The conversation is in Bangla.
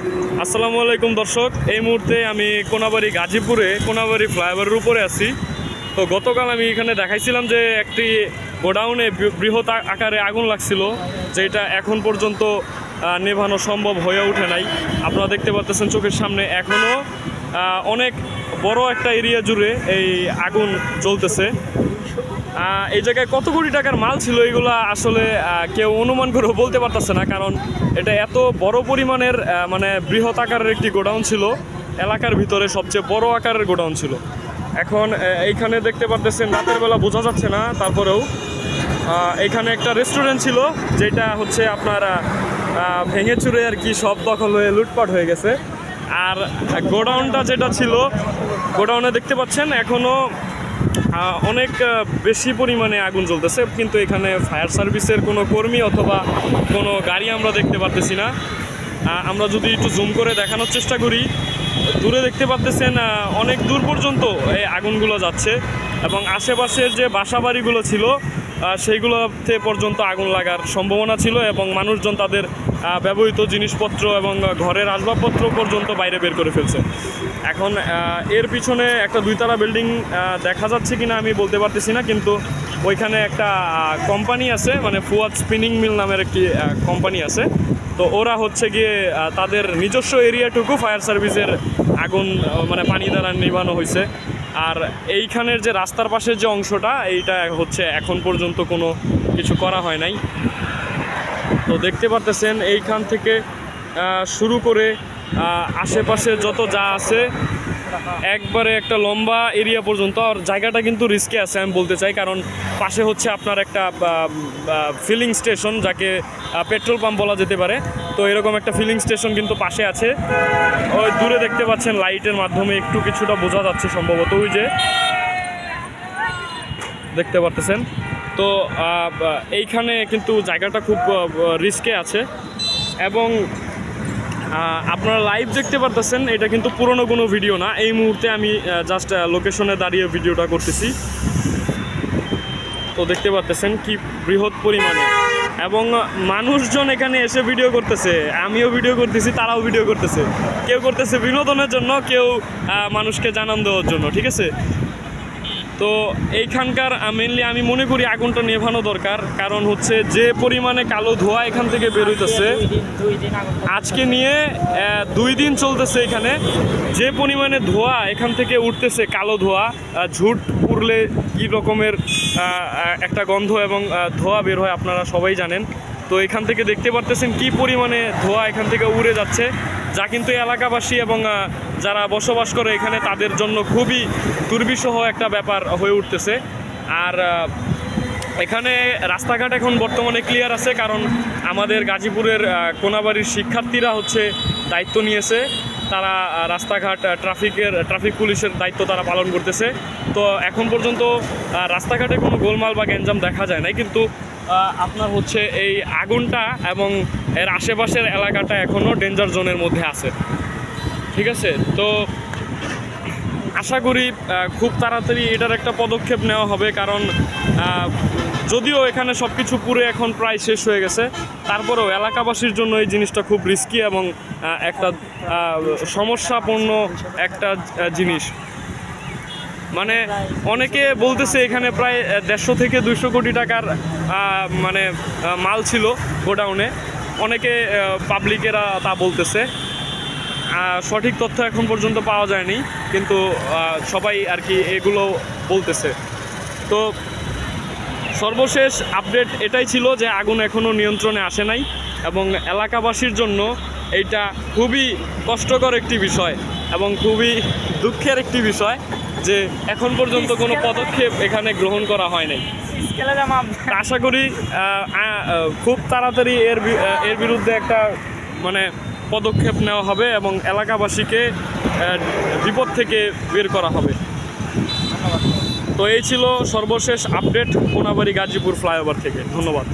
আসসালামু আলাইকুম দর্শক, এই মুহূর্তে আমি কোনাবাড়ি গাজীপুরে কোনাবাড়ি ফ্লাইওভারের উপরে আছি। তো গতকাল আমি এখানে দেখাইছিলাম যে একটি গোডাউনে বৃহৎ আকারে আগুন লাগছিল, যেটা এখন পর্যন্ত নেভানো সম্ভব হয়ে ওঠে নাই। আপনারা দেখতে পাচ্ছেন চোখের সামনে এখনও অনেক বড় একটা এরিয়া জুড়ে এই আগুন জ্বলতেছে। এই জায়গায় কত কোটি টাকার মাল ছিল এগুলো আসলে কেউ অনুমান করে বলতে পারতেছে না, কারণ এটা এত বড় পরিমাণের মানে বৃহৎ আকারের একটি গোডাউন ছিল, এলাকার ভিতরে সবচেয়ে বড় আকারের গোডাউন ছিল। এখন এইখানে দেখতে পারতেছেন রাতের বেলা বোঝা যাচ্ছে না, তারপরেও এইখানে একটা রেস্টুরেন্ট ছিল যেটা হচ্ছে আপনার ভেঙে চুরে আর কি সব দখল হয়ে লুটপাট হয়ে গেছে। আর গোডাউনটা যেটা ছিল, গোডাউনে দেখতে পাচ্ছেন এখনও অনেক বেশি পরিমাণে আগুন জ্বলতেছে, কিন্তু এখানে ফায়ার সার্ভিসের কোনো কর্মী অথবা কোনো গাড়ি আমরা দেখতে পারতেছি না। আমরা যদি একটু জুম করে দেখানোর চেষ্টা করি, দূরে দেখতে পাচ্ছেন অনেক দূর পর্যন্ত এই আগুনগুলো যাচ্ছে, এবং আশেপাশের যে বাসাবাড়িগুলো ছিল সেইগুলোতে পর্যন্ত আগুন লাগার সম্ভাবনা ছিল, এবং মানুষজন তাদের ব্যবহৃত জিনিসপত্র এবং ঘরের আসবাবপত্র পর্যন্ত বাইরে বের করে ফেলছে। এখন এর পিছনে একটা দুইতলা বিল্ডিং দেখা যাচ্ছে কিনা আমি বলতে পারতেছি না, কিন্তু ওইখানে একটা কোম্পানি আছে, মানে ফুয়াদ স্পিনিং মিল নামের একটি কোম্পানি আছে। তো ওরা হচ্ছে গিয়ে তাদের নিজস্ব এরিয়াটুকু ফায়ার সার্ভিসের আগুন মানে পানি দ্বারা নিভানো হয়েছে। আর এইখানের যে রাস্তার পাশের যে অংশটা, এইটা হচ্ছে এখন পর্যন্ত কোনো কিছু করা হয় নাই। তো দেখতে পারতেছেন এইখান থেকে শুরু করে আশেপাশে যত যা আছে একবারে একটা লম্বা এরিয়া পর্যন্ত। আর জায়গাটা কিন্তু রিস্কে আছে আমি বলতে চাই, কারণ পাশে হচ্ছে আপনার একটা ফিলিং স্টেশন, যাকে পেট্রোল পাম্প বলা যেতে পারে। তো এরকম একটা ফিলিং স্টেশন কিন্তু পাশে আছে। ওই দূরে দেখতে পাচ্ছেন লাইটের মাধ্যমে একটু কিছুটা বোঝা যাচ্ছে সম্ভবত, ওই যে দেখতে পারতেছেন। তো এইখানে কিন্তু জায়গাটা খুব রিস্কে আছে, এবং আপনারা লাইভ দেখতে পারতেছেন এটা কিন্তু পুরনো কোনো ভিডিও না। এই মুহূর্তে আমি জাস্ট লোকেশনে দাঁড়িয়ে ভিডিওটা করতেছি। তো দেখতে পারতেছেন কি বৃহৎ পরিমাণে, এবং মানুষজন এখানে এসে ভিডিও করতেছে, আমিও ভিডিও করতেছি, তারাও ভিডিও করতেছে। কেউ করতেছে বিনোদনের জন্য, কেউ মানুষকে জানান দেওয়ার জন্য, ঠিক আছে। তো এইখানকার মেনলি আমি মনে করি আগুনটা নেভানো দরকার, কারণ হচ্ছে যে পরিমাণে কালো ধোঁয়া এখান থেকে বেরোইতেছে, আজকে নিয়ে 2 দিন চলতেছে এখানে, যে পরিমাণে ধোঁয়া এখান থেকে উঠতেছে, কালো ধোঁয়া, ঝুট উড়লে কী রকমের একটা গন্ধ এবং ধোঁয়া বের হয় আপনারা সবাই জানেন। তো এখান থেকে দেখতে পারতেছেন কি পরিমাণে ধোঁয়া এখান থেকে উড়ে যাচ্ছে, যা কিন্তু এলাকাবাসী এবং যারা বসবাস করে এখানে তাদের জন্য খুবই দুর্বিষহ একটা ব্যাপার হয়ে উঠতেছে। আর এখানে রাস্তাঘাট এখন বর্তমানে ক্লিয়ার আছে, কারণ আমাদের গাজীপুরের কোনাবাড়ির শিক্ষার্থীরা হচ্ছে দায়িত্ব নিয়েছে। তারা রাস্তাঘাট ট্রাফিক পুলিশের দায়িত্ব তারা পালন করতেছে। তো এখন পর্যন্ত রাস্তাঘাটে কোনো গোলমাল বা গ্যাঞ্জাম দেখা যায় নাই, কিন্তু আপনার হচ্ছে এই আগুনটা এবং এর আশেপাশের এলাকাটা এখনও ডেঞ্জার জোনের মধ্যে আছে, ঠিক আছে। তো আশা করি খুব তাড়াতাড়ি এটার একটা পদক্ষেপ নেওয়া হবে, কারণ যদিও এখানে সব কিছু পুরো এখন প্রায় শেষ হয়ে গেছে, তারপরেও এলাকাবাসীর জন্য এই জিনিসটা খুব রিস্কি এবং একটা সমস্যাপূর্ণ একটা জিনিস। মানে অনেকে বলতেছে এখানে প্রায় 150 থেকে 200 কোটি টাকার মানে মাল ছিল গোডাউনে, অনেকে পাবলিকেরা তা বলতেছে। সঠিক তথ্য এখন পর্যন্ত পাওয়া যায়নি, কিন্তু সবাই আর কি এগুলো বলতেছে। তো সর্বশেষ আপডেট এটাই ছিল যে আগুন এখনও নিয়ন্ত্রণে আসে নাই, এবং এলাকাবাসীর জন্য এইটা খুবই কষ্টকর একটি বিষয় এবং খুবই দুঃখের একটি বিষয় যে এখন পর্যন্ত কোনো পদক্ষেপ এখানে গ্রহণ করা হয় নাই। আশা করি খুব তাড়াতাড়ি এর বিরুদ্ধে একটা মানে পদক্ষেপ নেওয়া হবে এবং এলাকাবাসীকে বিপদ থেকে বের করা হবে। তো এই ছিল সর্বশেষ আপডেট কোনাবাড়ি গাজীপুর ফ্লাইওভার থেকে। ধন্যবাদ।